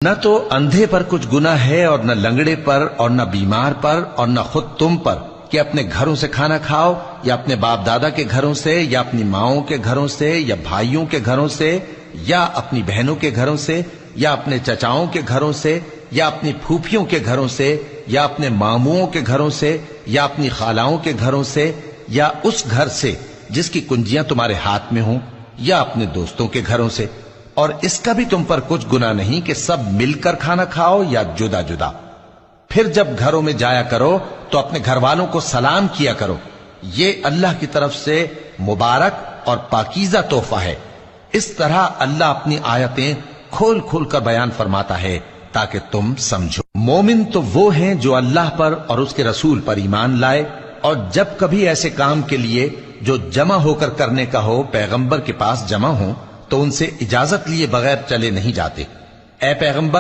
نہ تو اندھے پر کچھ گناہ ہے اور نہ لنگڑے پر اور نہ بیمار پر اور نہ خود تم پر کہ اپنے گھروں سے کھانا کھاؤ یا اپنے باپ دادا کے گھروں سے یا اپنی ماؤں کے گھروں سے یا بھائیوں کے گھروں سے یا اپنی بہنوں کے گھروں سے یا اپنے چچاؤں کے گھروں سے یا اپنی پھوپھیوں کے گھروں سے یا اپنے ماموؤں کے گھروں سے یا اپنی خالاؤں کے گھروں سے یا اس گھر سے جس کی کنجیاں تمہارے ہاتھ میں ہوں یا اپنے دوستوں کے گھروں سے، اور اس کا بھی تم پر کچھ گناہ نہیں کہ سب مل کر کھانا کھاؤ یا جدا جدا۔ پھر جب گھروں میں جایا کرو تو اپنے گھر والوں کو سلام کیا کرو، یہ اللہ کی طرف سے مبارک اور پاکیزہ تحفہ ہے۔ اس طرح اللہ اپنی آیتیں کھول کھول کر بیان فرماتا ہے تاکہ تم سمجھو۔ مومن تو وہ ہیں جو اللہ پر اور اس کے رسول پر ایمان لائے، اور جب کبھی ایسے کام کے لیے جو جمع ہو کر کرنے کا ہو پیغمبر کے پاس جمع ہوں تو ان سے اجازت لیے بغیر چلے نہیں جاتے۔ اے پیغمبر